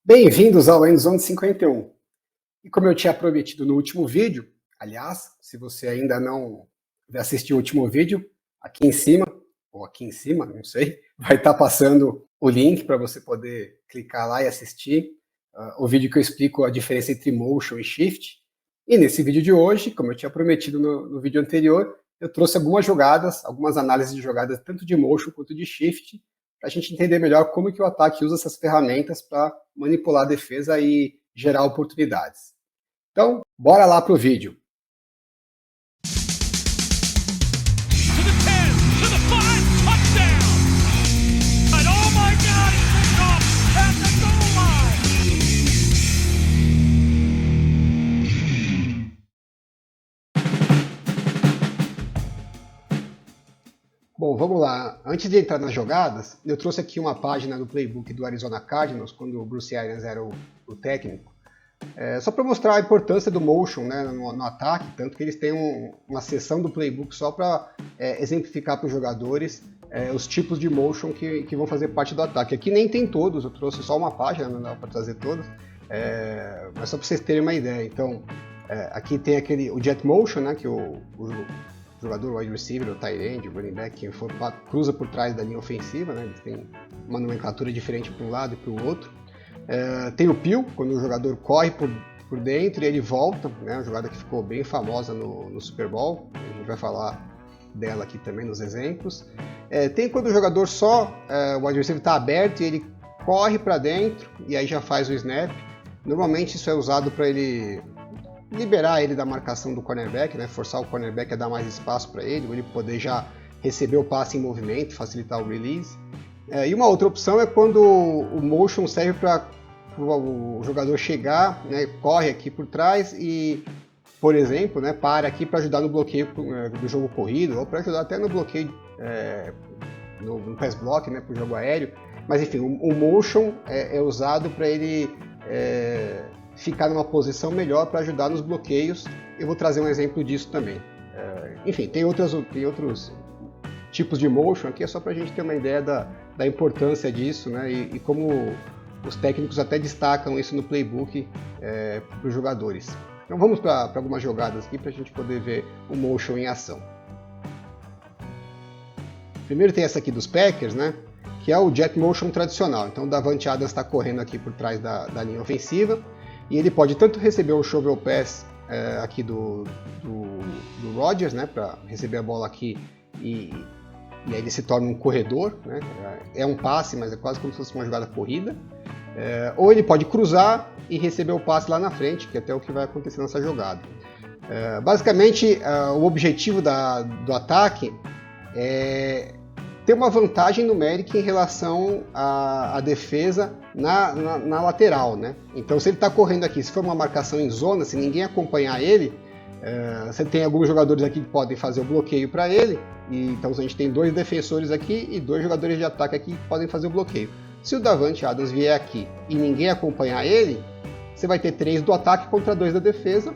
Bem-vindos ao Endzone 51. E como eu tinha prometido no último vídeo, aliás, se você ainda não assistiu o último vídeo, aqui em cima, ou aqui em cima, não sei, vai estar passando o link para você poder clicar lá e assistir o vídeo que eu explico a diferença entre motion e shift. E nesse vídeo de hoje, como eu tinha prometido no vídeo anterior, eu trouxe algumas jogadas, algumas análises de jogadas tanto de motion quanto de shift, para a gente entender melhor como que o ataque usa essas ferramentas para manipular a defesa e gerar oportunidades. Então, bora lá pro vídeo. Bom, vamos lá. Antes de entrar nas jogadas, eu trouxe aqui uma página do playbook do Arizona Cardinals, quando o Bruce Arians era o técnico, só para mostrar a importância do motion, né, no ataque, tanto que eles têm uma seção do playbook só para exemplificar para os jogadores os tipos de motion que vão fazer parte do ataque. Aqui nem tem todos, eu trouxe só uma página, não dá para trazer todos, mas só para vocês terem uma ideia. Então, aqui tem o jet motion, né, que o jogador, o wide receiver, o tight end, o running back, quem for, cruza por trás da linha ofensiva, né? Eles têm uma nomenclatura diferente para um lado e para o outro. Tem o peel, quando o jogador corre por dentro e ele volta, né? Uma jogada que ficou bem famosa no Super Bowl, a gente vai falar dela aqui também nos exemplos. Tem quando o jogador o wide receiver está aberto e ele corre para dentro e aí já faz o snap. Normalmente isso é usado para ele liberar ele da marcação do cornerback, né? Forçar o cornerback a dar mais espaço para ele, ou ele poder já receber o passe em movimento, facilitar o release. E uma outra opção é quando o motion serve para o jogador chegar, né? Corre aqui por trás e, por exemplo, né? Para aqui para ajudar no bloqueio do jogo corrido, ou para ajudar até no bloqueio no pass block, né? Para o jogo aéreo. Mas enfim, o motion é usado para ele ficar numa posição melhor para ajudar nos bloqueios. Eu vou trazer um exemplo disso também. Enfim, tem outros tipos de motion aqui, é só para a gente ter uma ideia da importância disso, né? E como os técnicos até destacam isso no playbook para os jogadores. Então vamos para algumas jogadas aqui para a gente poder ver o motion em ação. Primeiro tem essa aqui dos Packers, né? Que é o jet motion tradicional. Então o Davante Adams está correndo aqui por trás da linha ofensiva. E ele pode tanto receber o shovel pass aqui do Rodgers, né, para receber a bola aqui e aí ele se torna um corredor, né, é um passe, mas é quase como se fosse uma jogada corrida. Ou ele pode cruzar e receber o passe lá na frente, que é até o que vai acontecer nessa jogada. Basicamente, o objetivo do ataque é ter uma vantagem numérica em relação à defesa na lateral, né? Então, se ele está correndo aqui, se for uma marcação em zona, se ninguém acompanhar ele, você tem alguns jogadores aqui que podem fazer o bloqueio para ele, então a gente tem 2 defensores aqui e 2 jogadores de ataque aqui que podem fazer o bloqueio. Se o Davante Adams vier aqui e ninguém acompanhar ele, você vai ter 3 do ataque contra 2 da defesa.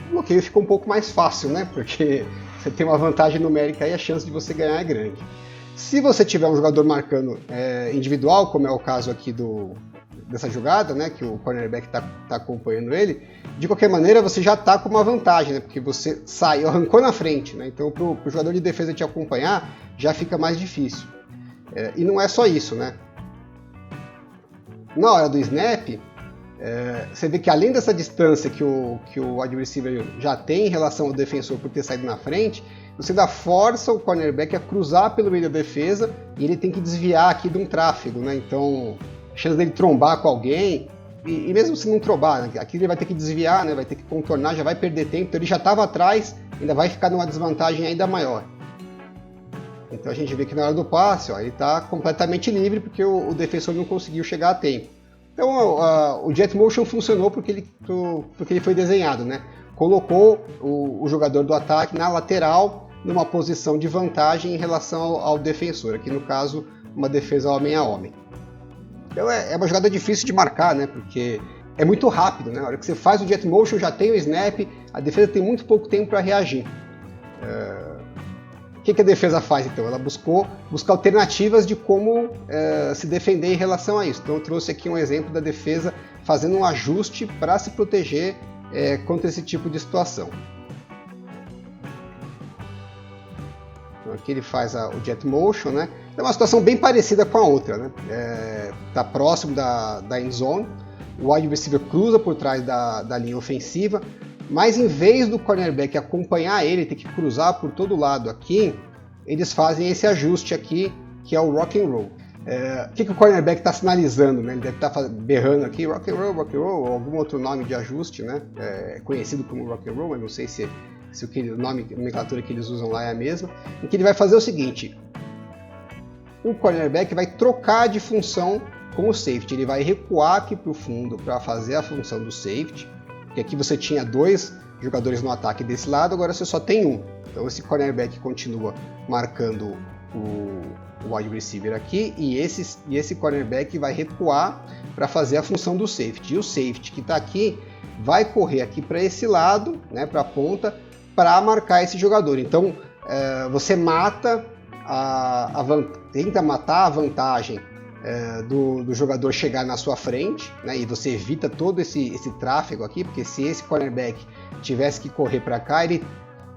O bloqueio fica um pouco mais fácil, né? Porque você tem uma vantagem numérica e a chance de você ganhar é grande. Se você tiver um jogador marcando individual, como é o caso aqui dessa jogada, né, que o cornerback está acompanhando ele, de qualquer maneira você já está com uma vantagem, né, porque você arrancou na frente, né, então para o jogador de defesa te acompanhar já fica mais difícil. E não é só isso, né? Na hora do snap, você vê que além dessa distância que o wide receiver já tem em relação ao defensor por ter saído na frente, você força o cornerback a cruzar pelo meio da defesa e ele tem que desviar aqui de um tráfego, né? Então, a chance dele trombar com alguém, e mesmo se não trombar, né? Aqui ele vai ter que desviar, né? Vai ter que contornar, já vai perder tempo, então ele já estava atrás, ainda vai ficar numa desvantagem ainda maior. Então a gente vê que na hora do passe, ele está completamente livre porque o defensor não conseguiu chegar a tempo. Então o jet motion funcionou porque ele foi desenhado, né? Colocou o jogador do ataque na lateral numa posição de vantagem em relação ao defensor, aqui no caso uma defesa homem a homem. Então é uma jogada difícil de marcar, né? Porque é muito rápido, né? Na hora que você faz o jet motion já tem o snap, a defesa tem muito pouco tempo para reagir. que a defesa faz então? Ela busca alternativas de como se defender em relação a isso. Então eu trouxe aqui um exemplo da defesa fazendo um ajuste para se proteger contra esse tipo de situação. Então aqui ele faz o Jet Motion, né? É uma situação bem parecida com a outra, né? Tá próximo da end zone, o wide receiver cruza por trás da linha ofensiva, mas em vez do cornerback acompanhar ele, ter que cruzar por todo lado aqui, eles fazem esse ajuste aqui, que é o rock and roll. O que o cornerback está sinalizando, né? Ele deve estar berrando aqui rock and roll, ou algum outro nome de ajuste, né? Conhecido como rock and roll, mas não sei se o nome, a nomenclatura que eles usam lá é a mesma. Em que ele vai fazer o seguinte: o cornerback vai trocar de função com o safety, ele vai recuar aqui para o fundo para fazer a função do safety, porque aqui você tinha 2 jogadores no ataque desse lado, agora você só tem um. Então esse cornerback continua marcando o wide receiver aqui, e esse cornerback vai recuar para fazer a função do safety. E o safety que está aqui vai correr aqui para esse lado, né, para a ponta, para marcar esse jogador. Então você tenta matar a vantagem do jogador chegar na sua frente, né, e você evita todo esse tráfego aqui, porque se esse cornerback tivesse que correr para cá, ele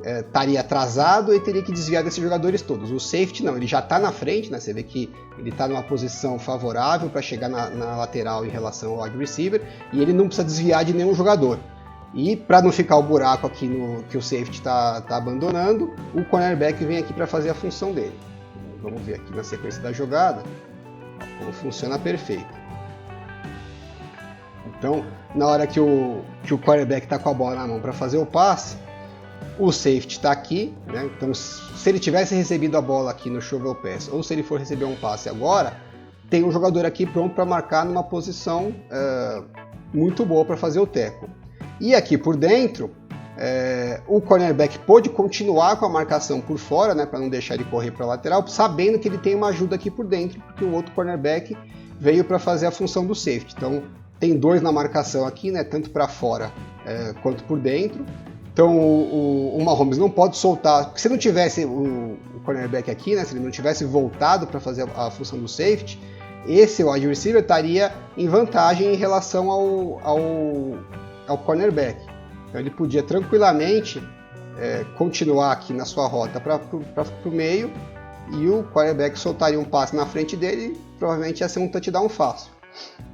estaria atrasado e teria que desviar desses jogadores todos. O safety não, ele já está na frente, né, você vê que ele está numa posição favorável para chegar na lateral em relação ao wide receiver, e ele não precisa desviar de nenhum jogador. E para não ficar o buraco aqui que o safety está abandonando, o cornerback vem aqui para fazer a função dele. Vamos ver aqui na sequência da jogada como funciona perfeito. Então, na hora que o quarterback está com a bola na mão para fazer o passe, o safety está aqui, né? Então, se ele tivesse recebido a bola aqui no shovel pass, ou se ele for receber um passe agora, tem um jogador aqui pronto para marcar numa posição muito boa para fazer o tackle. E aqui por dentro, o cornerback pode continuar com a marcação por fora, né, para não deixar ele correr para a lateral, sabendo que ele tem uma ajuda aqui por dentro, porque o outro cornerback veio para fazer a função do safety. Então, tem 2 na marcação aqui, né, tanto para fora quanto por dentro. Então, o Mahomes não pode soltar, porque se não tivesse o cornerback aqui, né, se ele não tivesse voltado para fazer a função do safety, esse wide receiver estaria em vantagem em relação ao cornerback. Então ele podia tranquilamente continuar aqui na sua rota para o meio, e o quarterback soltaria um passe na frente dele, e provavelmente ia ser um touchdown fácil.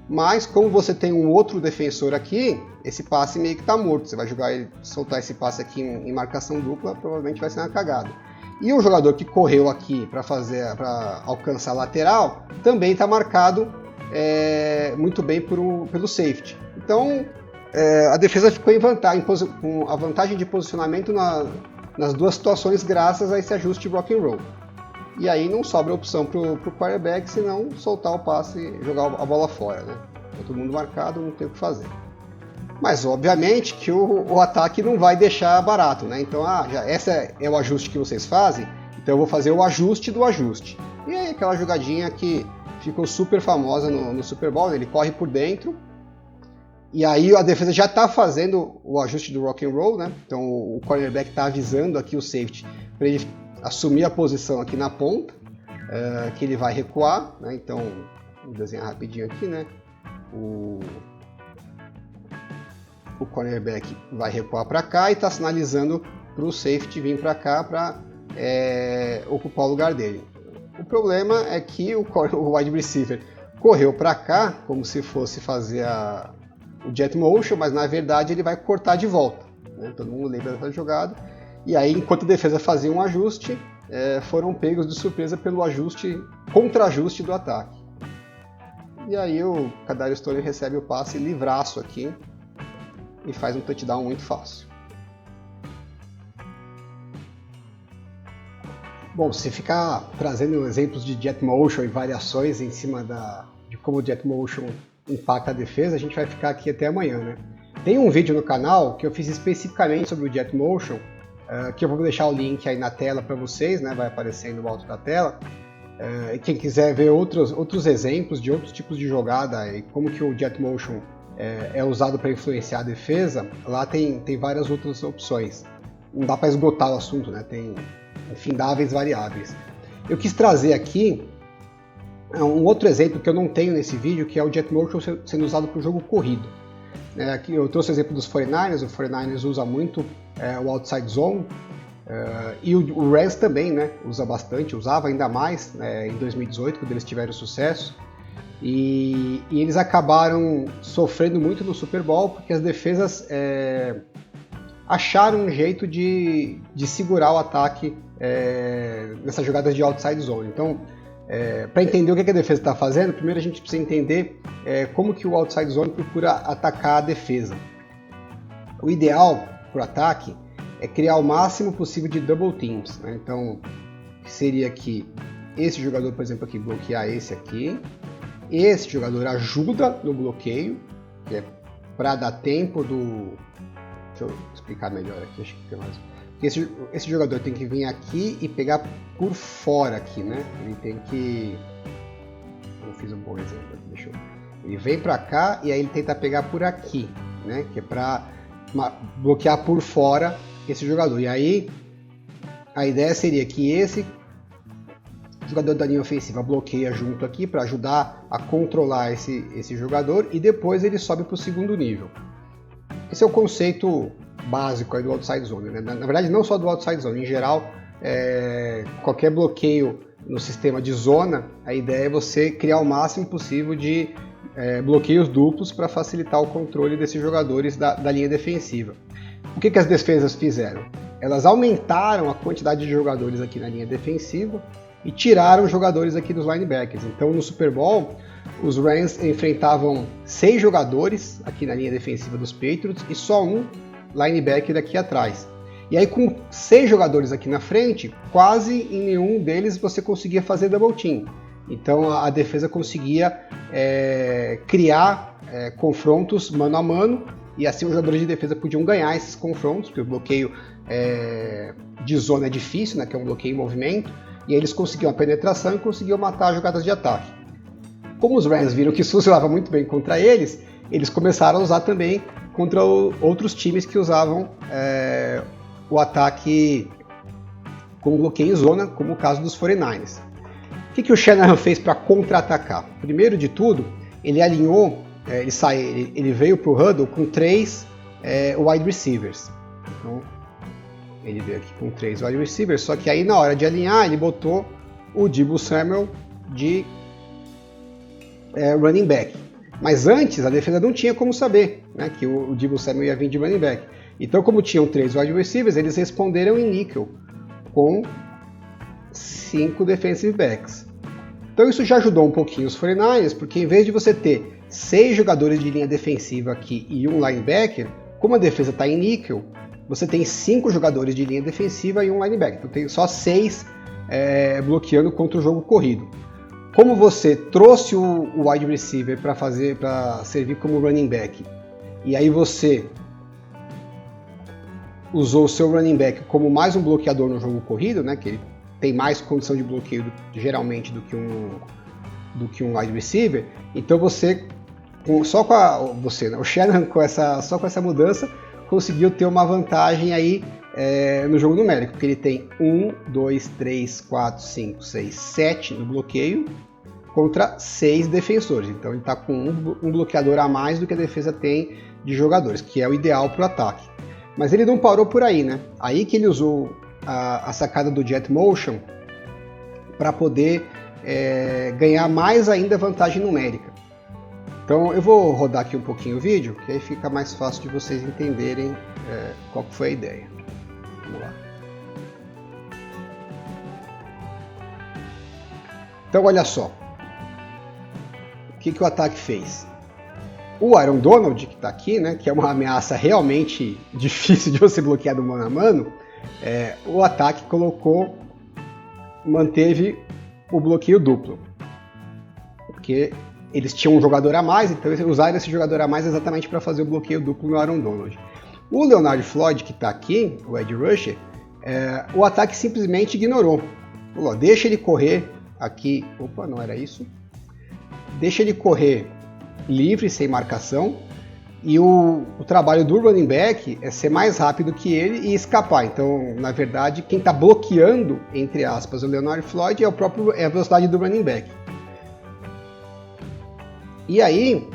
Mas como você tem um outro defensor aqui, esse passe meio que está morto. Você vai soltar esse passe aqui em marcação dupla, provavelmente vai ser uma cagada. E o jogador que correu aqui para alcançar a lateral também está marcado muito bem pelo safety. Então a defesa ficou em vantagem, com a vantagem de posicionamento nas 2 situações, graças a esse ajuste rock and roll. E aí não sobra opção para o quarterback senão soltar o passe e jogar a bola fora, né? Tá todo mundo marcado, não tem o que fazer. Mas obviamente que o ataque não vai deixar barato, né? Então, esse é o ajuste que vocês fazem, então eu vou fazer o ajuste do ajuste. E aí aquela jogadinha que ficou super famosa no Super Bowl, ele corre por dentro, e aí a defesa já está fazendo o ajuste do rock and roll, né? Então o cornerback está avisando aqui o safety para ele assumir a posição aqui na ponta, que ele vai recuar, né? Então vou desenhar rapidinho aqui, né? O cornerback vai recuar para cá e está sinalizando para o safety vir para cá para ocupar o lugar dele. O problema é que o wide receiver correu para cá como se fosse fazer o jet motion, mas na verdade ele vai cortar de volta, né? Todo mundo lembra dessa jogada. E aí, enquanto a defesa fazia um ajuste, foram pegos de surpresa pelo contra-ajuste do ataque. E aí o Kadarius Toney recebe o passe livraço aqui e faz um touchdown muito fácil. Bom, se ficar trazendo exemplos de jet motion e variações em cima de como o jet motion impacta a defesa, a gente vai ficar aqui até amanhã, né? Tem um vídeo no canal que eu fiz especificamente sobre o jet motion, que eu vou deixar o link aí na tela para vocês, né? Vai aparecer aí no alto da tela. Quem quiser ver outros exemplos de outros tipos de jogada e como que o jet motion é usado para influenciar a defesa, lá tem várias outras opções. Não dá para esgotar o assunto, né? Tem infindáveis variáveis. Eu quis trazer aqui um outro exemplo que eu não tenho nesse vídeo, que é o Jet Motion sendo usado para o jogo corrido. Aqui eu trouxe o exemplo dos 49ers, o 49ers usa muito o Outside Zone, e o Rams também, né, usa bastante, usava ainda mais em 2018, quando eles tiveram sucesso. E eles acabaram sofrendo muito no Super Bowl, porque as defesas acharam um jeito de segurar o ataque nessas jogadas de outside zone. Então, para entender o que a defesa está fazendo, primeiro a gente precisa entender como que o outside zone procura atacar a defesa. O ideal para o ataque é criar o máximo possível de double teams, né? Então, seria que esse jogador, por exemplo, aqui, bloquear esse aqui. Esse jogador ajuda no bloqueio, que é para dar tempo do... Deixa eu explicar melhor aqui, acho que tem mais... Esse jogador tem que vir aqui e pegar por fora aqui, né? Ele tem que... Não fiz um bom exemplo aqui, deixa eu... Ele vem para cá e aí ele tenta pegar por aqui, né? Que é para bloquear por fora esse jogador. E aí a ideia seria que esse jogador da linha ofensiva bloqueia junto aqui para ajudar a controlar esse jogador e depois ele sobe para o segundo nível. Esse é o conceito básico aí do outside zone, né? Na verdade, não só do outside zone, em geral, qualquer bloqueio no sistema de zona, a ideia é você criar o máximo possível de bloqueios duplos para facilitar o controle desses jogadores da linha defensiva. O que as defesas fizeram? Elas aumentaram a quantidade de jogadores aqui na linha defensiva e tiraram jogadores aqui dos linebackers. Então, no Super Bowl, os Rams enfrentavam 6 jogadores aqui na linha defensiva dos Patriots e só um linebacker aqui atrás. E aí, com 6 jogadores aqui na frente, quase em nenhum deles você conseguia fazer double team. Então, a defesa conseguia criar confrontos mano a mano, e assim os jogadores de defesa podiam ganhar esses confrontos, porque o bloqueio de zona é difícil, né, que é um bloqueio em movimento. E aí eles conseguiam a penetração e conseguiam matar as jogadas de ataque. Como os Rams viram que isso funcionava muito bem contra eles, eles começaram a usar também contra outros times que usavam o ataque com bloqueio em zona, como o caso dos 49ers. O que o Shanahan fez para contra-atacar? Primeiro de tudo, ele alinhou, ele veio para o huddle com 3 wide receivers. Então, ele veio aqui com 3 wide receivers, só que aí na hora de alinhar ele botou o Deebo Samuel de running back. Mas antes a defesa não tinha como saber, né, que o Deebo Samuel ia vir de running back. Então, como tinham 3 wide receivers, eles responderam em níquel com 5 defensive backs. Então isso já ajudou um pouquinho os 49ers, porque em vez de você ter 6 jogadores de linha defensiva aqui e um linebacker, como a defesa está em níquel, você tem 5 jogadores de linha defensiva e um linebacker. Então tem só 6 bloqueando contra o jogo corrido. Como você trouxe o wide receiver para servir como running back, e aí você usou o seu running back como mais um bloqueador no jogo corrido, né, que ele tem mais condição de bloqueio geralmente do que um wide receiver, então você, o Shanahan só com essa mudança conseguiu ter uma vantagem aí no jogo numérico, porque ele tem 1, 2, 3, 4, 5, 6, 7 no bloqueio contra 6 defensores. Então ele está com um bloqueador a mais do que a defesa tem de jogadores, que é o ideal para o ataque. Mas ele não parou por aí, né? Aí que ele usou a sacada do Jet Motion para poder ganhar mais ainda vantagem numérica. Então eu vou rodar aqui um pouquinho o vídeo, que aí fica mais fácil de vocês entenderem qual que foi a ideia. Vamos lá. Então olha só, o que o ataque fez? O Aaron Donald, que está aqui, né, que é uma ameaça realmente difícil de você bloquear do mano a mano, o ataque manteve o bloqueio duplo, porque eles tinham um jogador a mais, então eles usaram esse jogador a mais exatamente para fazer o bloqueio duplo no Aaron Donald. O Leonard Floyd, que está aqui, o edge rusher, o ataque simplesmente ignorou. Falou, deixa ele correr aqui, opa, não era isso, deixa ele correr livre, sem marcação, E o trabalho do running back é ser mais rápido que ele e escapar. Então, na verdade, quem está bloqueando, entre aspas, o Leonard Floyd é a velocidade do running back. E aí,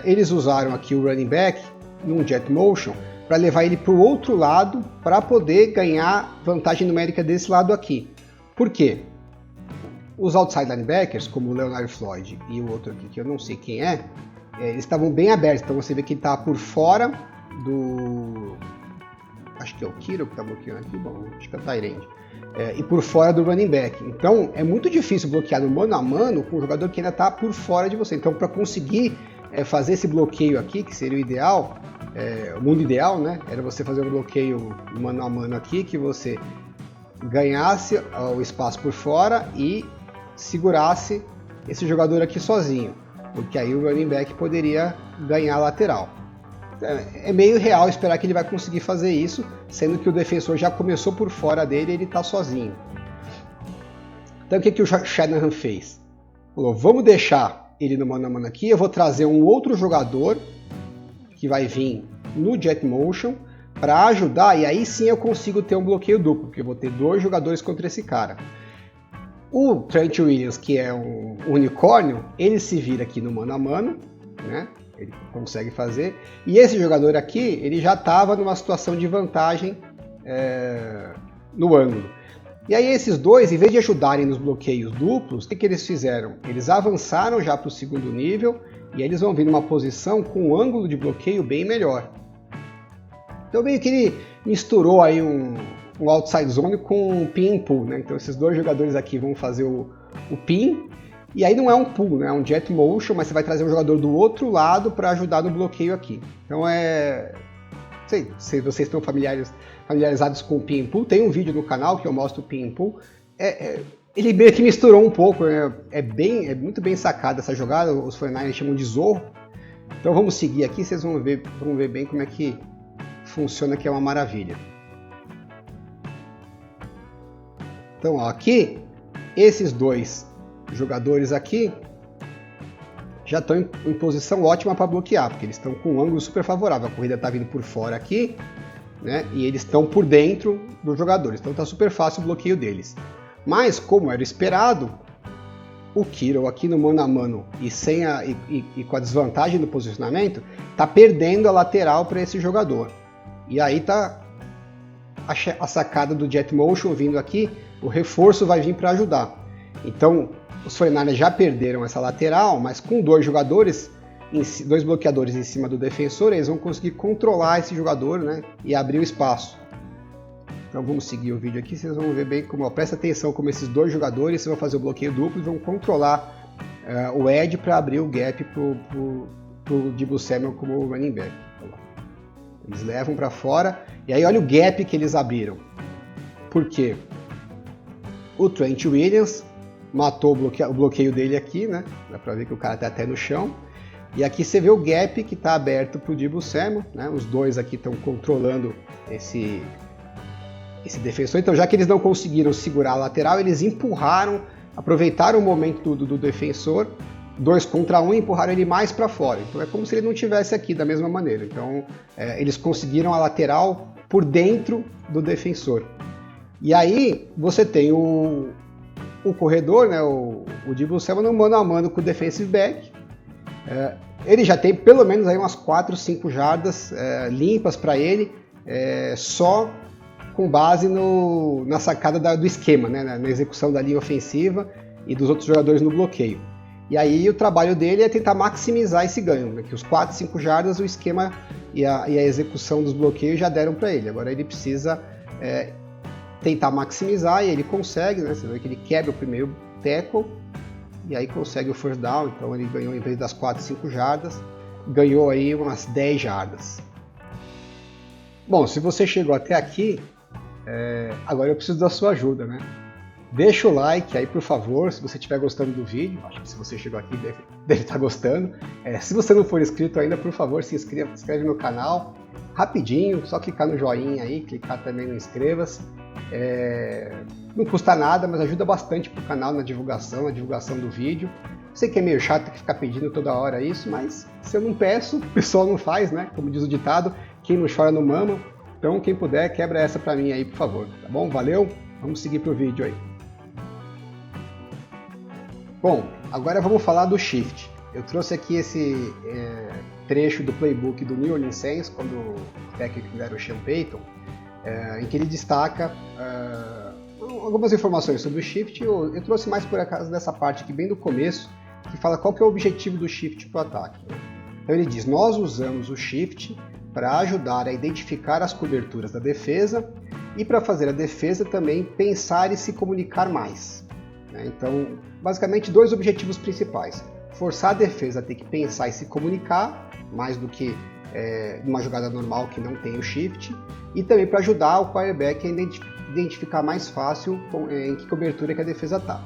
eles usaram aqui o running back num jet motion para levar ele para o outro lado para poder ganhar vantagem numérica desse lado aqui. Por quê? Os outside linebackers, como o Leonard Floyd e o outro aqui, que eu não sei quem eles estavam bem abertos. Então você vê que ele está por fora do... Acho que é o Kiro que está bloqueando aqui. Bom, acho que é o Tyrande. E por fora do running back. Então é muito difícil bloquear no mano a mano com um jogador que ainda está por fora de você. Então para conseguir fazer esse bloqueio aqui, que seria o ideal, o mundo ideal, né? Era você fazer um bloqueio mano a mano aqui, que você ganhasse o espaço por fora e segurasse esse jogador aqui sozinho, porque aí o running back poderia ganhar a lateral. É meio real esperar que ele vai conseguir fazer isso, sendo que o defensor já começou por fora dele e ele está sozinho. Então o que o Shanahan fez? Falou, vamos deixar ele no mano a mano aqui, eu vou trazer um outro jogador que vai vir no jet motion para ajudar, e aí sim eu consigo ter um bloqueio duplo, porque eu vou ter 2 jogadores contra esse cara. O Trent Williams, que é um unicórnio, ele se vira aqui no mano a mano, né? Ele consegue fazer. E esse jogador aqui, ele já estava numa situação de vantagem no ângulo. E aí esses dois, em vez de ajudarem nos bloqueios duplos, o que eles fizeram? Eles avançaram já para o segundo nível e aí eles vão vir numa posição com um ângulo de bloqueio bem melhor. Então meio que ele misturou aí um outside zone com um pin and pull, né? Então esses dois jogadores aqui vão fazer o pin, e aí não é um pull, né? É um jet motion, mas você vai trazer um jogador do outro lado para ajudar no bloqueio aqui. Então se vocês estão familiarizados com o pin and pull, tem um vídeo no canal que eu mostro o pin and pull. Ele meio que misturou um pouco, né? É muito bem sacada essa jogada, os 49ers chamam de zorro. Então vamos seguir aqui, vocês vão ver bem como é que funciona, que é uma maravilha. Então, ó, aqui, esses dois jogadores aqui já estão em posição ótima para bloquear, porque eles estão com um ângulo super favorável. A corrida está vindo por fora aqui, né? E eles estão por dentro dos jogadores, então está super fácil o bloqueio deles. Mas, como era esperado, o Kiro aqui no mano a mano e com a desvantagem do posicionamento, está perdendo a lateral para esse jogador. E aí está a sacada do jet motion vindo aqui, o reforço vai vir para ajudar. Então, os 49ers já perderam essa lateral, mas com 2 jogadores, 2 bloqueadores em cima do defensor, eles vão conseguir controlar esse jogador, né, e abrir o espaço. Então vamos seguir o vídeo aqui, vocês vão ver bem como, presta atenção como esses 2 jogadores vão fazer o bloqueio duplo e vão controlar o edge para abrir o gap para o Deebo Samuel como running back. Eles levam para fora, e aí olha o gap que eles abriram. Por quê? O Trent Williams matou o bloqueio dele aqui, né? Dá para ver que o cara está até no chão. E aqui você vê o gap que está aberto para o Deebo Samuel, né? Os dois aqui estão controlando esse defensor. Então, já que eles não conseguiram segurar a lateral, eles empurraram, aproveitaram o momento do defensor, 2 contra 1, e empurraram ele mais para fora. Então é como se ele não estivesse aqui da mesma maneira. Então eles conseguiram a lateral por dentro do defensor. E aí você tem o corredor, né, o Deebo Samuel no mano a mano com o defensive back. Ele já tem pelo menos aí umas 4, 5 jardas limpas para ele, só com base na sacada do esquema, né, na execução da linha ofensiva e dos outros jogadores no bloqueio. E aí o trabalho dele é tentar maximizar esse ganho, né, que os 4, 5 jardas o esquema e a execução dos bloqueios já deram para ele. Agora ele precisa tentar maximizar, e ele consegue, né? Você vê que ele quebra o primeiro tackle e aí consegue o first down. Então ele ganhou, em vez das 4, 5 jardas, ganhou aí umas 10 jardas. Bom, se você chegou até aqui, agora eu preciso da sua ajuda, né? Deixa o like aí, por favor, se você estiver gostando do vídeo. Acho que se você chegou aqui deve estar gostando. Se você não for inscrito ainda, por favor, se inscreve no canal. Rapidinho, só clicar no joinha aí, clicar também no inscreva-se. Não custa nada, mas ajuda bastante para o canal na divulgação do vídeo. Sei que é meio chato ter que ficar pedindo toda hora isso, mas se eu não peço, o pessoal não faz, né? Como diz o ditado, quem não chora não mama. Então quem puder, quebra essa para mim aí, por favor, tá bom? Valeu? Vamos seguir pro vídeo aí. Bom, agora vamos falar do Shift. Eu trouxe aqui esse trecho do playbook do New Orleans Saints, quando o técnico era o Sean Payton, em que ele destaca algumas informações sobre o Shift. Eu trouxe mais por acaso dessa parte aqui bem do começo, que fala qual que é o objetivo do Shift para o ataque. Então ele diz, nós usamos o Shift para ajudar a identificar as coberturas da defesa e para fazer a defesa também pensar e se comunicar mais. Então, basicamente, dois objetivos principais. Forçar a defesa a ter que pensar e se comunicar, mais do que numa jogada normal que não tem o Shift, e também para ajudar o quarterback a identificar mais fácil em que cobertura que a defesa está.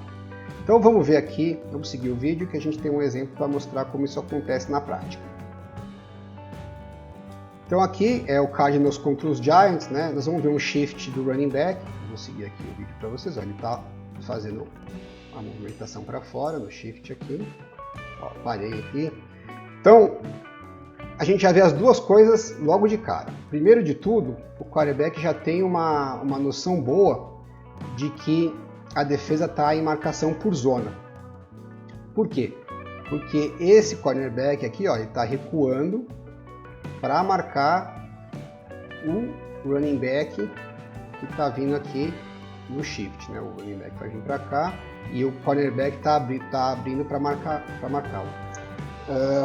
Então vamos ver aqui, vamos seguir o vídeo que a gente tem um exemplo para mostrar como isso acontece na prática. Então aqui é o Cardinals contra os Giants, né? Nós vamos ver um shift do running back. Vou seguir aqui o vídeo para vocês. Olha, ele está fazendo a movimentação para fora no shift aqui. Ó, parei aqui. Então a gente já vê as duas coisas logo de cara. Primeiro de tudo, o quarterback já tem uma noção boa de que a defesa está em marcação por zona. Por quê? Porque esse cornerback aqui, ó, ele está recuando para marcar o running back que está vindo aqui no shift, né? O running back vai vir para cá e o cornerback está abrindo para marcá-lo.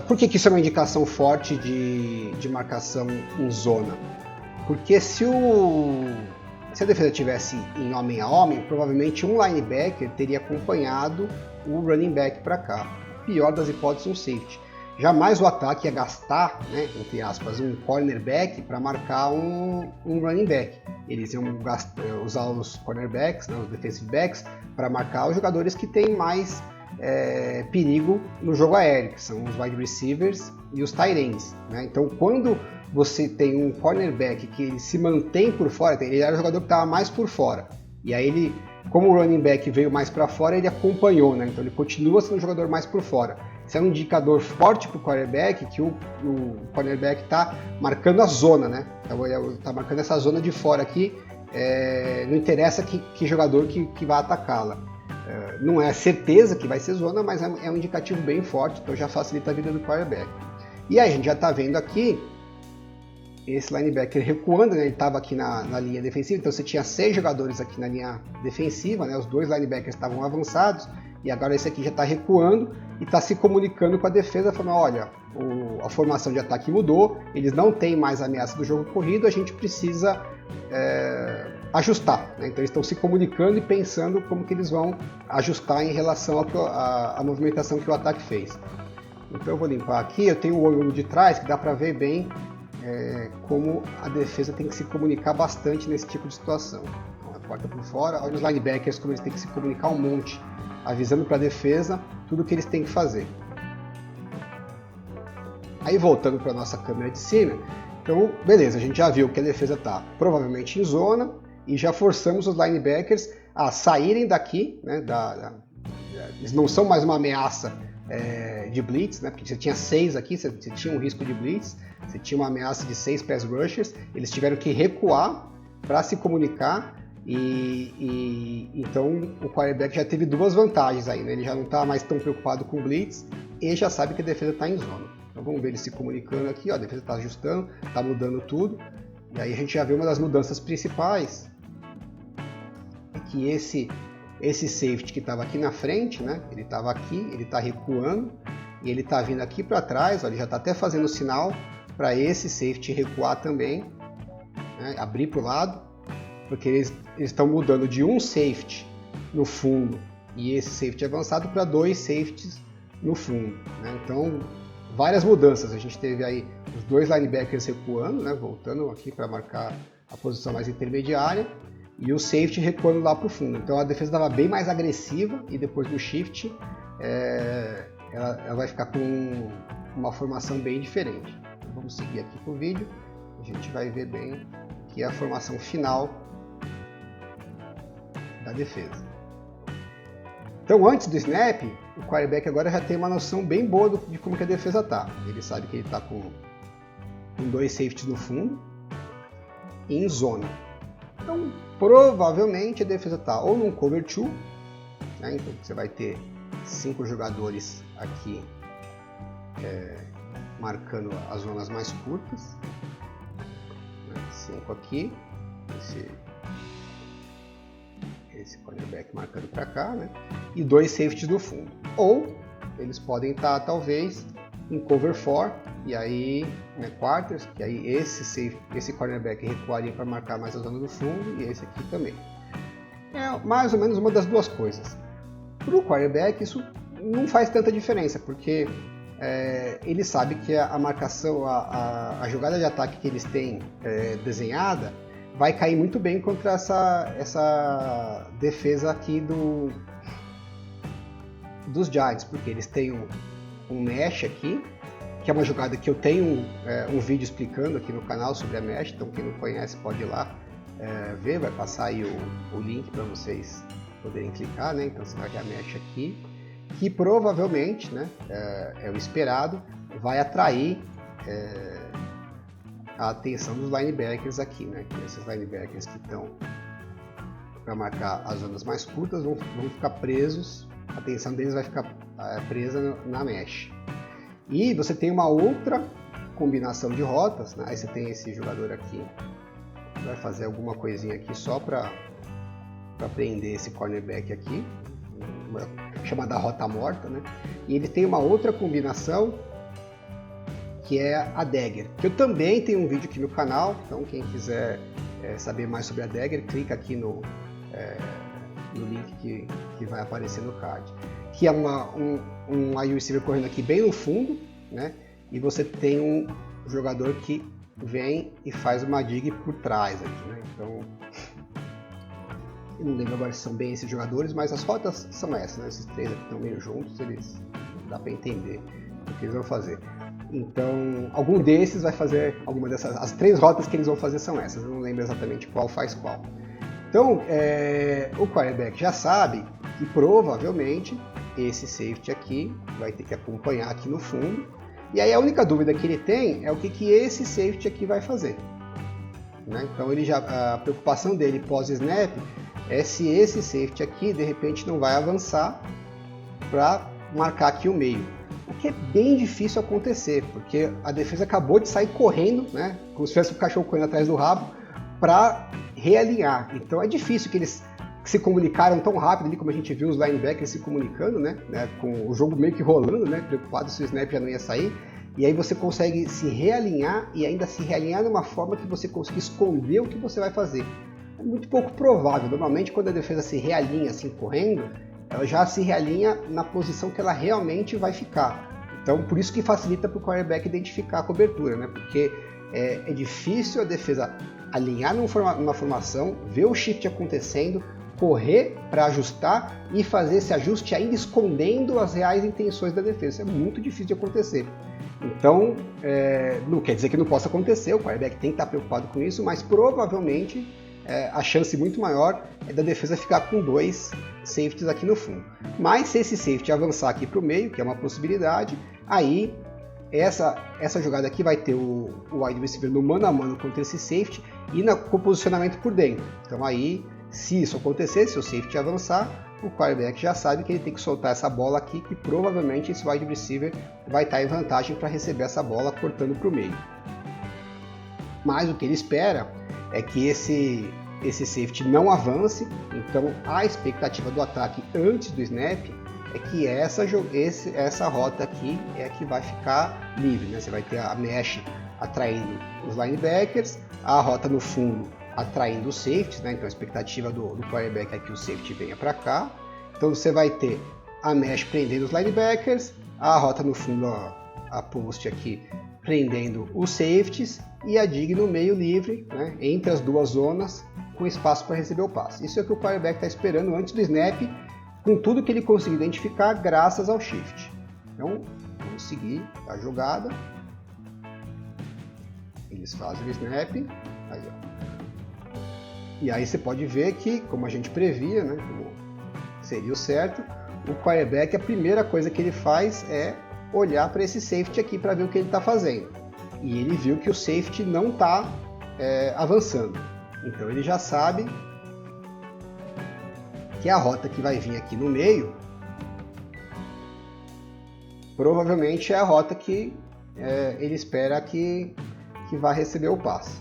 Por que isso é uma indicação forte de marcação em zona? Porque se a defesa tivesse em homem a homem, provavelmente um linebacker teria acompanhado o running back para cá. Pior das hipóteses, um safety. Jamais o ataque ia gastar, né, entre aspas, um cornerback para marcar um running back. Eles iam usar os cornerbacks, né, os defensive backs, para marcar os jogadores que têm mais perigo no jogo aéreo, que são os wide receivers e os tight ends, né? Então, quando você tem um cornerback que ele se mantém por fora, ele era o jogador que estava mais por fora, e aí ele, como o running back veio mais para fora, ele acompanhou, né? Então ele continua sendo o jogador mais por fora. Isso é um indicador forte para o quarterback, que o cornerback está marcando a zona, né? Então ele está marcando essa zona de fora aqui, não interessa que jogador que vai atacá-la. Não é certeza que vai ser zona, mas é um indicativo bem forte, então já facilita a vida do quarterback. E aí a gente já está vendo aqui esse linebacker recuando, né? Ele estava aqui na linha defensiva, então você tinha 6 jogadores aqui na linha defensiva, né? Os 2 linebackers estavam avançados, e agora esse aqui já está recuando e está se comunicando com a defesa, falando, olha, a formação de ataque mudou, eles não têm mais ameaça do jogo corrido, a gente precisa ajustar, né? Então eles estão se comunicando e pensando como que eles vão ajustar em relação à movimentação que o ataque fez. Então eu vou limpar aqui, eu tenho o olho de trás que dá para ver bem como a defesa tem que se comunicar bastante nesse tipo de situação. Então, a porta por fora, olha os linebackers como eles têm que se comunicar um monte, avisando para a defesa tudo o que eles têm que fazer. Aí voltando para a nossa câmera de cima, então beleza, a gente já viu que a defesa está provavelmente em zona e já forçamos os linebackers a saírem daqui, né, eles não são mais uma ameaça de blitz, né, porque você tinha 6 aqui, você tinha um risco de blitz, você tinha uma ameaça de 6 pass rushers, eles tiveram que recuar para se comunicar e então o quarterback já teve 2 vantagens aí, né? Ele já não está mais tão preocupado com blitz e já sabe que a defesa está em zona. Então vamos ver ele se comunicando aqui, ó, a defesa está ajustando, está mudando tudo, e aí a gente já vê uma das mudanças principais, que esse safety que estava aqui na frente, né? Ele estava aqui, ele está recuando e ele está vindo aqui para trás, ó, ele já está até fazendo sinal para esse safety recuar também, né? Abrir para o lado, porque eles estão mudando de um safety no fundo e esse safety avançado para 2 safeties no fundo, né? Então várias mudanças, a gente teve aí os 2 linebackers recuando, né? Voltando aqui para marcar a posição mais intermediária, e o safety recuando lá para o fundo. Então a defesa estava bem mais agressiva e depois do shift ela vai ficar com uma formação bem diferente. Então, vamos seguir aqui para o vídeo, a gente vai ver bem que é a formação final da defesa. Então, antes do snap, o quarterback agora já tem uma noção bem boa de como que a defesa está. Ele sabe que ele está com 2 safeties no fundo e em zona. Então, provavelmente a defesa está ou num cover 2, né? Então você vai ter 5 jogadores aqui marcando as zonas mais curtas. 5 aqui, esse cornerback marcando para cá, né? E 2 safeties no fundo. Ou eles podem estar talvez em cover 4 e aí quarters, que aí esse cornerback recuaria para marcar mais a zona do fundo e esse aqui também. É mais ou menos uma das duas coisas. Para o quarterback isso não faz tanta diferença, porque ele sabe que a marcação, a jogada de ataque que eles têm desenhada vai cair muito bem contra essa defesa aqui dos Giants, porque eles têm um mesh aqui, que é uma jogada que eu tenho um vídeo explicando aqui no canal sobre a mesh, então quem não conhece pode ir lá ver, vai passar aí o link para vocês poderem clicar, né? Então você vai ver a mesh aqui, que provavelmente, né, é o esperado, vai atrair a atenção dos linebackers aqui, né? Que esses linebackers que estão para marcar as zonas mais curtas vão ficar presos, a atenção deles vai ficar presa na mesh. E você tem uma outra combinação de rotas, né? Aí você tem esse jogador aqui, vai fazer alguma coisinha aqui só para prender esse cornerback aqui, chamada rota morta, né? E ele tem uma outra combinação que é a dagger, que eu também tenho um vídeo aqui no canal, então quem quiser saber mais sobre a dagger, clica aqui no link que vai aparecer no card, que é um wide receiver correndo aqui bem no fundo, né? E você tem um jogador que vem e faz uma dig por trás aqui, né? Então, eu não lembro agora se são bem esses jogadores, mas as rotas são essas, né? Esses três aqui estão meio juntos, eles dá para entender o que eles vão fazer. Então, algum desses vai fazer alguma dessas. As 3 rotas que eles vão fazer são essas, eu não lembro exatamente qual faz qual. Então, o quarterback já sabe que provavelmente esse safety aqui vai ter que acompanhar aqui no fundo. E aí a única dúvida que ele tem é o que esse safety aqui vai fazer, né? Então a preocupação dele pós-snap é se esse safety aqui de repente não vai avançar para marcar aqui o meio. O que é bem difícil acontecer, porque a defesa acabou de sair correndo, né? Como se tivesse o cachorro correndo atrás do rabo, para realinhar. Então é difícil que eles se comunicaram tão rápido ali, como a gente viu os linebackers se comunicando, né? Com o jogo meio que rolando, né? Preocupado se o snap já não ia sair. E aí você consegue se realinhar e ainda se realinhar de uma forma que você consiga esconder o que você vai fazer. É muito pouco provável. Normalmente quando a defesa se realinha assim correndo, ela já se realinha na posição que ela realmente vai ficar. Então por isso que facilita para o quarterback identificar a cobertura, né? Porque é difícil a defesa alinhar numa formação, ver o shift acontecendo, correr para ajustar e fazer esse ajuste ainda escondendo as reais intenções da defesa. Isso é muito difícil de acontecer. Então, não quer dizer que não possa acontecer, o quarterback tem que estar preocupado com isso, mas provavelmente a chance muito maior é da defesa ficar com 2 safeties aqui no fundo. Mas se esse safety avançar aqui para o meio, que é uma possibilidade, aí essa jogada aqui vai ter o wide receiver no mano a mano contra esse safety e com o posicionamento por dentro. Então aí, se isso acontecer, se o safety avançar, o quarterback já sabe que ele tem que soltar essa bola aqui, que provavelmente esse wide receiver vai estar em vantagem para receber essa bola cortando para o meio. Mas o que ele espera é que esse safety não avance, então a expectativa do ataque antes do snap é que essa rota aqui é a que vai ficar livre, né? Você vai ter a mesh atraindo os linebackers, a rota no fundo atraindo os safeties, né? Então a expectativa do quarterback é que o safety venha para cá. Então você vai ter a mesh prendendo os linebackers, a rota no fundo, a post aqui prendendo os safeties e a dig no meio livre, né? Entre as duas zonas com espaço para receber o passe. Isso é o que o quarterback está esperando antes do snap, com tudo que ele conseguiu identificar graças ao shift. Então vamos seguir a jogada. Eles fazem o snap. Aí, ó. E aí você pode ver que, como a gente previa, né, como seria o certo, o quarterback, a primeira coisa que ele faz é olhar para esse safety aqui para ver o que ele está fazendo. E ele viu que o safety não está avançando. Então ele já sabe que a rota que vai vir aqui no meio provavelmente é a rota que ele espera que vai receber o passe.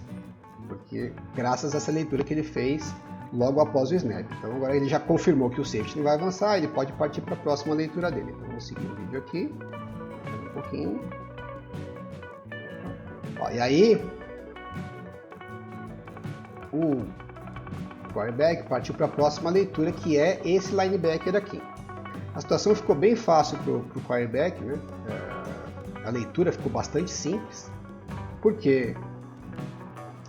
Porque graças a essa leitura que ele fez logo após o snap. Então agora ele já confirmou que o safety não vai avançar, ele pode partir para a próxima leitura dele. Então vamos seguir o vídeo aqui, um pouquinho. Ó, e aí o quarterback partiu para a próxima leitura, que é esse linebacker aqui. A situação ficou bem fácil para o quarterback, né? A leitura ficou bastante simples, porque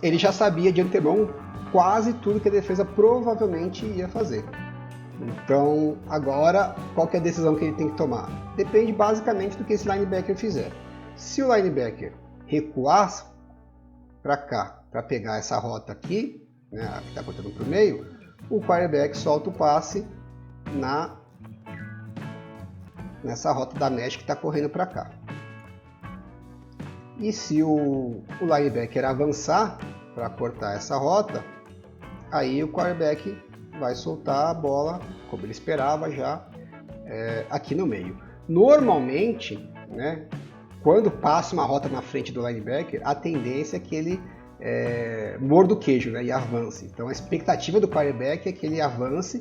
ele já sabia de antemão quase tudo que a defesa provavelmente ia fazer. Então, agora, qual que é a decisão que ele tem que tomar? Depende basicamente do que esse linebacker fizer. Se o linebacker recuar para cá, para pegar essa rota aqui, né, que está cortando para o meio, o quarterback solta o passe nessa rota da mesh que está correndo para cá. E se o linebacker avançar para cortar essa rota, aí o quarterback vai soltar a bola, como ele esperava já, aqui no meio. Normalmente, né, quando passa uma rota na frente do linebacker, a tendência é que ele morda o queijo, né, e avance. Então a expectativa do quarterback é que ele avance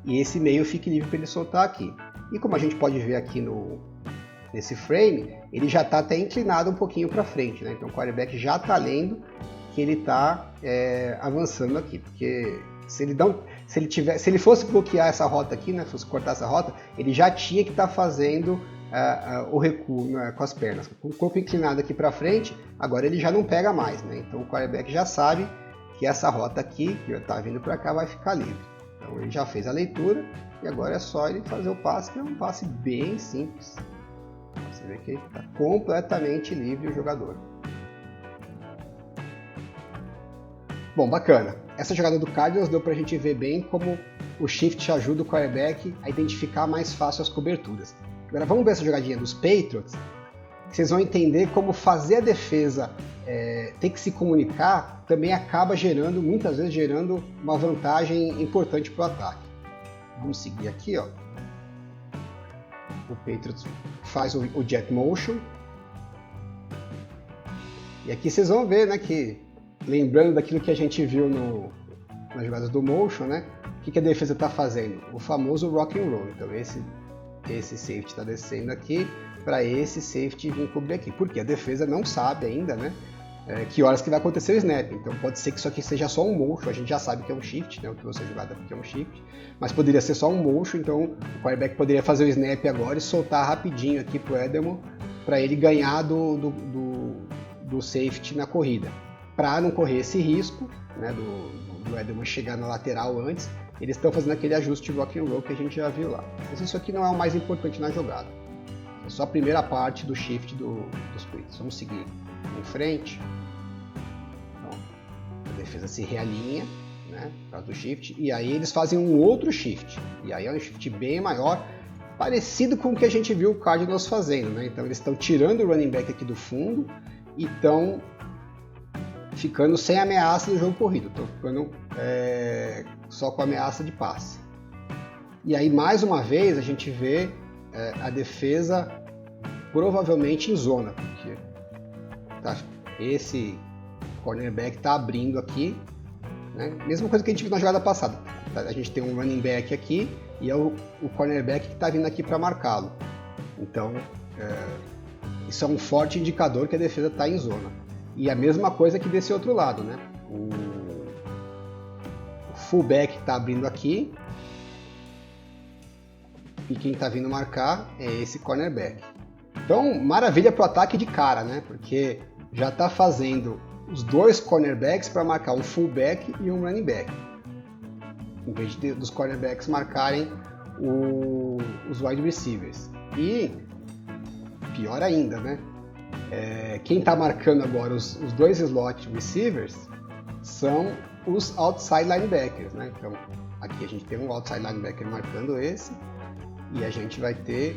e esse meio fique livre para ele soltar aqui. E como a gente pode ver aqui nesse frame, ele já está até inclinado um pouquinho para frente, né? Então o quarterback já está lendo que ele está avançando aqui, porque se ele fosse bloquear essa rota aqui, né, fosse cortar essa rota, ele já tinha que estar fazendo o recuo, né, com as pernas. Com o corpo inclinado aqui para frente, agora ele já não pega mais, né? Então o quarterback já sabe que essa rota aqui, que está vindo para cá, vai ficar livre. Então ele já fez a leitura e agora é só ele fazer o passe, que é um passe bem simples. Você vê que ele está completamente livre o jogador. Bom, bacana. Essa jogada do Cardinals deu para a gente ver bem como o shift ajuda o quarterback a identificar mais fácil as coberturas. Agora vamos ver essa jogadinha dos Patriots. Vocês vão entender como fazer a defesa ter que se comunicar também acaba muitas vezes gerando uma vantagem importante para o ataque. Vamos seguir aqui, ó. O Patriots faz o jet motion. E aqui vocês vão ver, né, que lembrando daquilo que a gente viu nas jogadas do motion, né, o que a defesa está fazendo? O famoso rock and roll. Então esse safety está descendo aqui para esse safety vir cobrir aqui. Porque a defesa não sabe ainda, né, que horas que vai acontecer o snap. Então pode ser que isso aqui seja só um motion. A gente já sabe que é um shift, né, o que você jogada porque é um shift. Mas poderia ser só um motion. Então o quarterback poderia fazer o snap agora e soltar rapidinho aqui pro Edelman para ele ganhar do safety na corrida. Para não correr esse risco, né, do Edelman chegar na lateral antes, eles estão fazendo aquele ajuste rock and roll que a gente já viu lá. Mas isso aqui não é o mais importante na jogada. É só a primeira parte do shift dos Patriots. Vamos seguir em frente. Então, a defesa se realinha, né, por causa do shift, e aí eles fazem um outro shift. E aí é um shift bem maior, parecido com o que a gente viu o Cardinals fazendo, né? Então eles estão tirando o running back aqui do fundo e estão ficando sem ameaça do jogo corrido, estão ficando só com ameaça de passe. E aí mais uma vez a gente vê a defesa provavelmente em zona, porque esse cornerback está abrindo aqui, né? Mesma coisa que a gente viu na jogada passada. A gente tem um running back aqui e é o cornerback que está vindo aqui para marcá-lo. Então isso é um forte indicador que a defesa está em zona. E a mesma coisa que desse outro lado, né? O fullback está abrindo aqui e quem está vindo marcar é esse cornerback. Então, maravilha para o ataque de cara, né? Porque já está fazendo os dois cornerbacks para marcar um fullback e um running back, em vez dos cornerbacks marcarem os wide receivers. E pior ainda, né? Quem está marcando agora os dois slot receivers são os outside linebackers, né? Então, aqui a gente tem um outside linebacker marcando esse, e a gente vai ter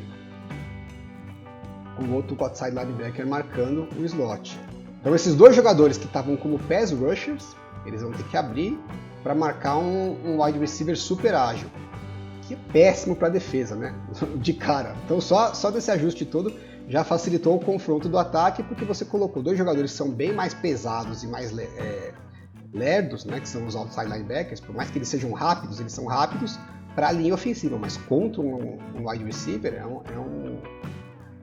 um outro outside linebacker marcando o slot. Então, esses dois jogadores que estavam como pass rushers, eles vão ter que abrir para marcar um wide receiver super ágil, que é péssimo para a defesa, né? De cara. Então, só desse ajuste todo já facilitou o confronto do ataque, porque você colocou dois jogadores que são bem mais pesados e mais lerdos, né, que são os outside linebackers. Por mais que eles sejam rápidos, eles são rápidos para a linha ofensiva, mas contra um wide receiver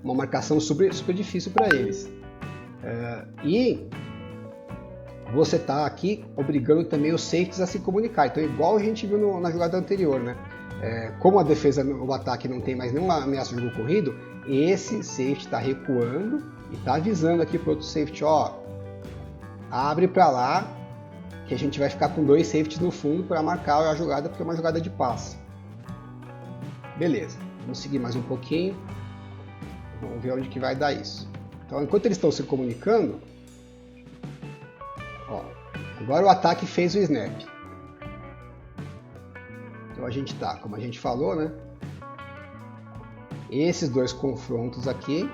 uma marcação super difícil para eles. E você está aqui obrigando também os safeties a se comunicar. Então, igual a gente viu na jogada anterior, né? Como a defesa, o ataque não tem mais nenhuma ameaça de jogo corrido, esse safety está recuando e está avisando aqui para o outro safety, ó, abre para lá que a gente vai ficar com dois safeties no fundo para marcar a jogada, porque é uma jogada de passe. Beleza, vamos seguir mais um pouquinho, vamos ver onde que vai dar isso. Então, enquanto eles estão se comunicando, ó, agora o ataque fez o snap. Então a gente tá, como a gente falou, né? Esses dois confrontos aqui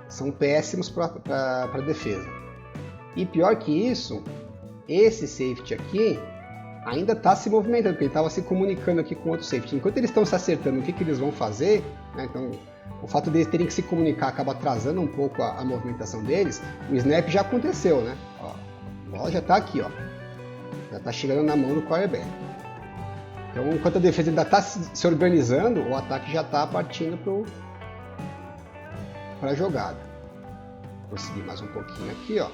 são péssimos para a defesa. E pior que isso, esse safety aqui ainda está se movimentando, porque ele estava se comunicando aqui com outro safety. Enquanto eles estão se acertando o que eles vão fazer, né? Então o fato deles terem que se comunicar acaba atrasando um pouco a movimentação deles. O snap já aconteceu, né? Ó, a bola já está aqui, ó. Já está chegando na mão do quarterback. Então, enquanto a defesa ainda está se organizando, o ataque já está partindo para a jogada. Vou seguir mais um pouquinho aqui, ó.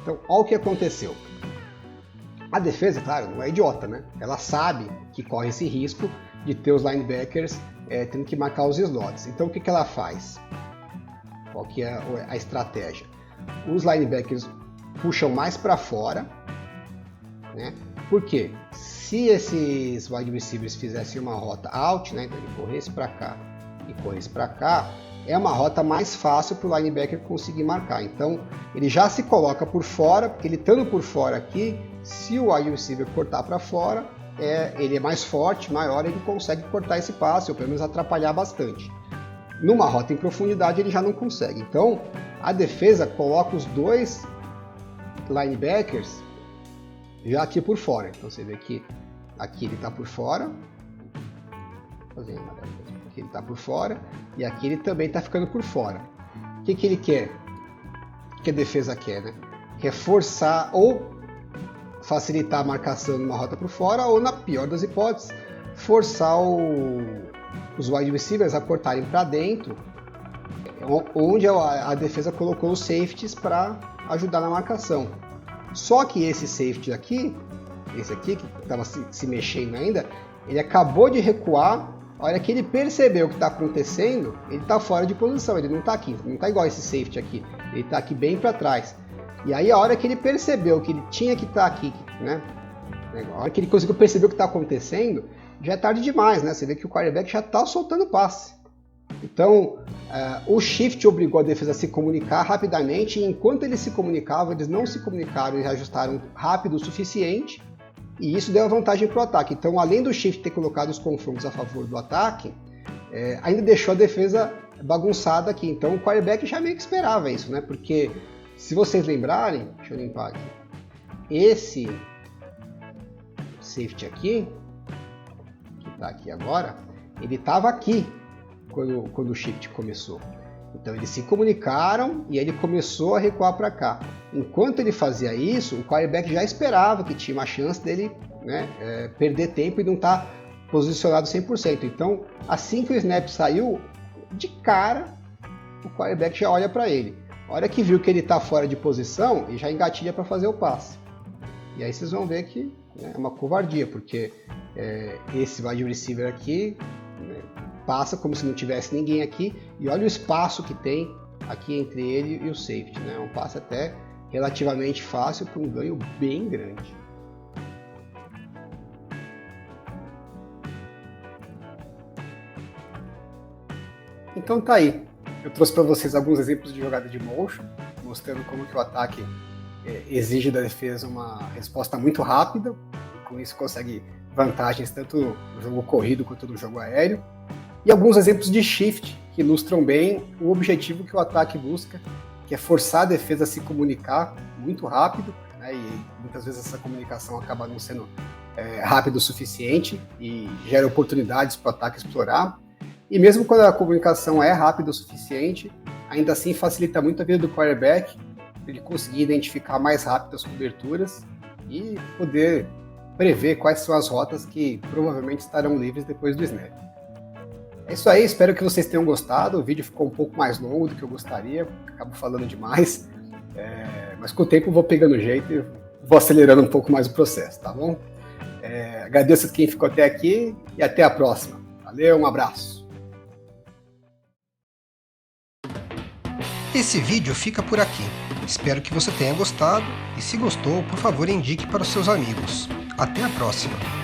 Então, olha o que aconteceu. A defesa, claro, não é idiota, né? Ela sabe que corre esse risco de ter os linebackers tendo que marcar os slots. Então, o que ela faz? Qual que é a estratégia? Os linebackers puxam mais para fora, né? Por quê? Se esses wide receivers fizessem uma rota out, né? Então ele corresse para cá e corresse para cá, é uma rota mais fácil para o linebacker conseguir marcar. Então ele já se coloca por fora, porque ele estando por fora aqui, se o wide receiver cortar para fora, ele é mais forte, maior, ele consegue cortar esse passe, ou pelo menos atrapalhar bastante. Numa rota em profundidade ele já não consegue. Então a defesa coloca os dois linebackers já aqui por fora. Então você vê que aqui ele está por fora, aqui ele está por fora e aqui ele também está ficando por fora. O que ele quer? O que a defesa quer, né? Quer forçar ou facilitar a marcação numa rota por fora, ou na pior das hipóteses, forçar os wide receivers a cortarem para dentro, onde a defesa colocou os safeties para ajudar na marcação. Só que esse safety aqui, esse aqui que estava se mexendo ainda, ele acabou de recuar. A hora que ele percebeu o que está acontecendo, ele está fora de posição, ele não está aqui, não está igual esse safety aqui, ele está aqui bem para trás. E aí a hora que ele percebeu que ele tinha que estar aqui, né? A hora que ele conseguiu perceber o que está acontecendo, já é tarde demais, né? Você vê que o quarterback já está soltando passe. Então, o shift obrigou a defesa a se comunicar rapidamente, e enquanto eles se comunicavam, eles não se comunicaram e reajustaram rápido o suficiente, e isso deu a vantagem para o ataque. Então, além do shift ter colocado os confrontos a favor do ataque, ainda deixou a defesa bagunçada aqui. Então, o quarterback já meio que esperava isso, né? Porque, se vocês lembrarem, deixa eu limpar aqui, esse safety aqui, que está aqui agora, ele estava aqui quando o shift começou. Então eles se comunicaram e ele começou a recuar para cá. Enquanto ele fazia isso, o quarterback já esperava que tinha uma chance dele, né, perder tempo e não estar posicionado 100%. Então, assim que o snap saiu, de cara, o quarterback já olha para ele. A hora que viu que ele está fora de posição, ele já engatilha para fazer o passe. E aí vocês vão ver que é uma covardia, porque esse wide receiver aqui, né, passa como se não tivesse ninguém aqui, e olha o espaço que tem aqui entre ele e o safety, né? É um passe até relativamente fácil para um ganho bem grande. Então tá aí, eu trouxe para vocês alguns exemplos de jogada de motion, mostrando como que o ataque exige da defesa uma resposta muito rápida, com isso consegue vantagens tanto no jogo corrido quanto no jogo aéreo. E alguns exemplos de shift que ilustram bem o objetivo que o ataque busca, que é forçar a defesa a se comunicar muito rápido, né, e muitas vezes essa comunicação acaba não sendo rápida o suficiente e gera oportunidades para o ataque explorar. E mesmo quando a comunicação é rápida o suficiente, ainda assim facilita muito a vida do quarterback, ele conseguir identificar mais rápido as coberturas e poder prever quais são as rotas que provavelmente estarão livres depois do snap. É isso aí, espero que vocês tenham gostado. O vídeo ficou um pouco mais longo do que eu gostaria, acabo falando demais, mas com o tempo eu vou pegando jeito e vou acelerando um pouco mais o processo, tá bom? Agradeço a quem ficou até aqui e até a próxima. Valeu, um abraço. Esse vídeo fica por aqui. Espero que você tenha gostado e se gostou, por favor indique para os seus amigos. Até a próxima!